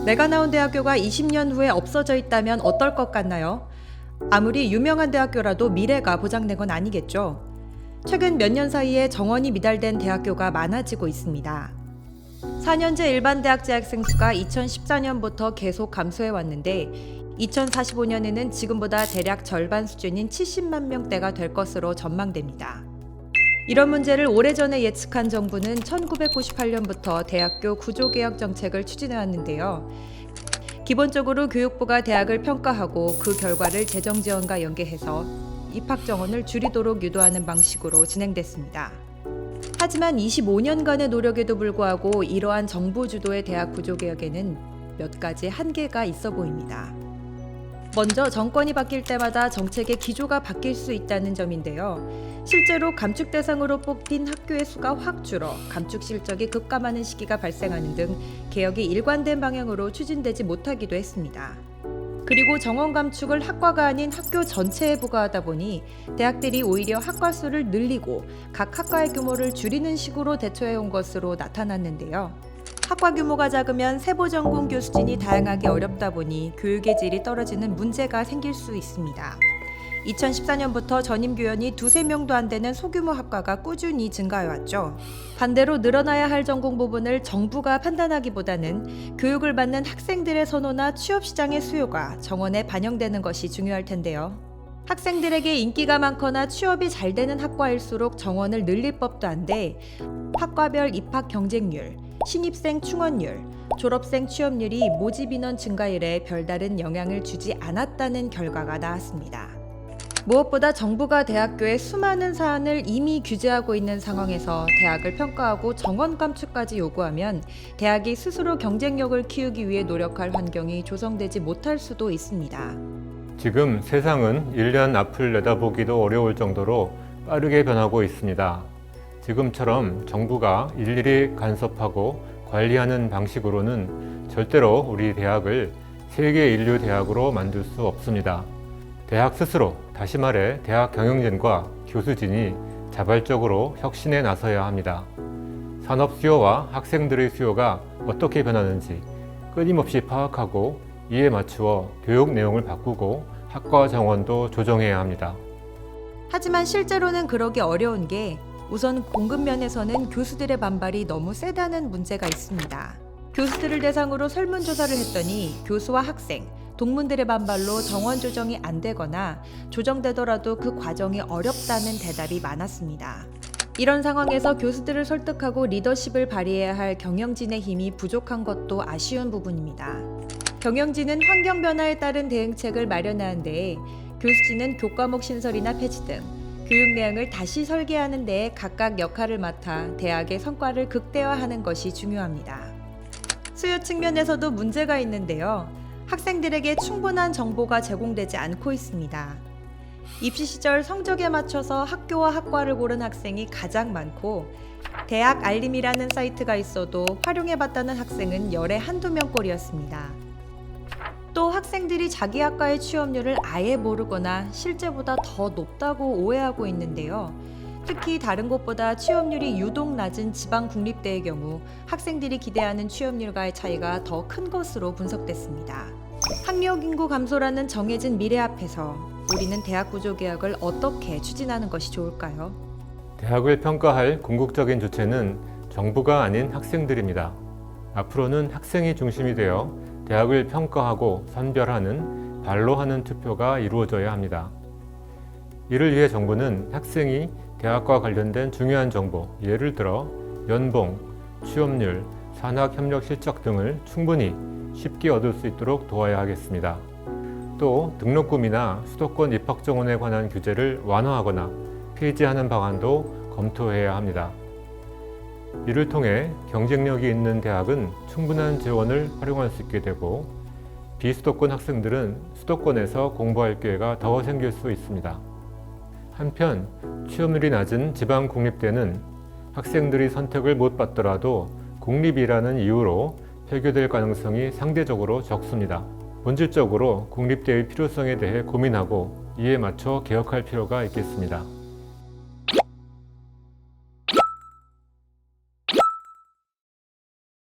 내가 나온 대학교가 20년 후에 없어져 있다면 어떨 것 같나요? 아무리 유명한 대학교라도 미래가 보장된 건 아니겠죠. 최근 몇 년 사이에 정원이 미달된 대학교가 많아지고 있습니다. 4년제 일반 대학 재학생 수가 2014년부터 계속 감소해 왔는데 2045년에는 지금보다 대략 절반 수준인 70만 명대가 될 것으로 전망됩니다. 이런 문제를 오래전에 예측한 정부는 1998년부터 대학교 구조개혁 정책을 추진해왔는데요. 기본적으로 교육부가 대학을 평가하고 그 결과를 재정지원과 연계해서 입학 정원을 줄이도록 유도하는 방식으로 진행됐습니다. 하지만 25년간의 노력에도 불구하고 이러한 정부 주도의 대학 구조개혁에는 몇 가지 한계가 있어 보입니다. 먼저 정권이 바뀔 때마다 정책의 기조가 바뀔 수 있다는 점인데요. 실제로 감축 대상으로 뽑힌 학교의 수가 확 줄어 감축 실적이 급감하는 시기가 발생하는 등 개혁이 일관된 방향으로 추진되지 못하기도 했습니다. 그리고 정원 감축을 학과가 아닌 학교 전체에 부과하다 보니 대학들이 오히려 학과 수를 늘리고 각 학과의 규모를 줄이는 식으로 대처해온 것으로 나타났는데요. 학과 규모가 작으면 세부 전공 교수진이 다양하게 어렵다 보니 교육의 질이 떨어지는 문제가 생길 수 있습니다. 2014년부터 전임 교연이 2~3명도 안 되는 소규모 학과가 꾸준히 증가해왔죠. 반대로 늘어나야 할 전공 부분을 정부가 판단하기보다는 교육을 받는 학생들의 선호나 취업시장의 수요가 정원에 반영되는 것이 중요할 텐데요. 학생들에게 인기가 많거나 취업이 잘 되는 학과일수록 정원을 늘릴 법도 한데 학과별 입학 경쟁률, 신입생 충원율, 졸업생 취업률이 모집 인원 증가율에 별다른 영향을 주지 않았다는 결과가 나왔습니다. 무엇보다 정부가 대학교의 수많은 사안을 이미 규제하고 있는 상황에서 대학을 평가하고 정원 감축까지 요구하면 대학이 스스로 경쟁력을 키우기 위해 노력할 환경이 조성되지 못할 수도 있습니다. 지금 세상은 1년 앞을 내다보기도 어려울 정도로 빠르게 변하고 있습니다. 지금처럼 정부가 일일이 간섭하고 관리하는 방식으로는 절대로 우리 대학을 세계 인류 대학으로 만들 수 없습니다. 대학 스스로, 다시 말해 대학 경영진과 교수진이 자발적으로 혁신에 나서야 합니다. 산업 수요와 학생들의 수요가 어떻게 변하는지 끊임없이 파악하고 이에 맞추어 교육 내용을 바꾸고 학과 정원도 조정해야 합니다. 하지만 실제로는 그러기 어려운 게 우선 공급 면에서는 교수들의 반발이 너무 세다는 문제가 있습니다. 교수들을 대상으로 설문조사를 했더니 교수와 학생, 동문들의 반발로 정원 조정이 안 되거나 조정되더라도 그 과정이 어렵다는 대답이 많았습니다. 이런 상황에서 교수들을 설득하고 리더십을 발휘해야 할 경영진의 힘이 부족한 것도 아쉬운 부분입니다. 경영진은 환경 변화에 따른 대응책을 마련하는 데에 교수진은 교과목 신설이나 폐지 등 교육 내용을 다시 설계하는 데에 각각 역할을 맡아 대학의 성과를 극대화하는 것이 중요합니다. 수요 측면에서도 문제가 있는데요. 학생들에게 충분한 정보가 제공되지 않고 있습니다. 입시 시절 성적에 맞춰서 학교와 학과를 고른 학생이 가장 많고 대학 알림이라는 사이트가 있어도 활용해봤다는 학생은 열에 한두 명꼴이었습니다. 또 학생들이 자기 학과의 취업률을 아예 모르거나 실제보다 더 높다고 오해하고 있는데요. 특히 다른 곳보다 취업률이 유독 낮은 지방 국립대의 경우 학생들이 기대하는 취업률과의 차이가 더 큰 것으로 분석됐습니다. 학력 인구 감소라는 정해진 미래 앞에서 우리는 대학 구조 개혁을 어떻게 추진하는 것이 좋을까요? 대학을 평가할 궁극적인 주체는 정부가 아닌 학생들입니다. 앞으로는 학생이 중심이 되어 대학을 평가하고 선별하는 발로 하는 투표가 이루어져야 합니다. 이를 위해 정부는 학생이 대학과 관련된 중요한 정보, 예를 들어 연봉, 취업률, 산학협력 실적 등을 충분히 쉽게 얻을 수 있도록 도와야 하겠습니다. 또 등록금이나 수도권 입학 정원에 관한 규제를 완화하거나 폐지하는 방안도 검토해야 합니다. 이를 통해 경쟁력이 있는 대학은 충분한 재원을 활용할 수 있게 되고 비수도권 학생들은 수도권에서 공부할 기회가 더 생길 수 있습니다. 한편 취업률이 낮은 지방 국립대는 학생들이 선택을 못 받더라도 공립이라는 이유로 폐교될 가능성이 상대적으로 적습니다. 본질적으로 국립대의 필요성에 대해 고민하고 이에 맞춰 개혁할 필요가 있겠습니다.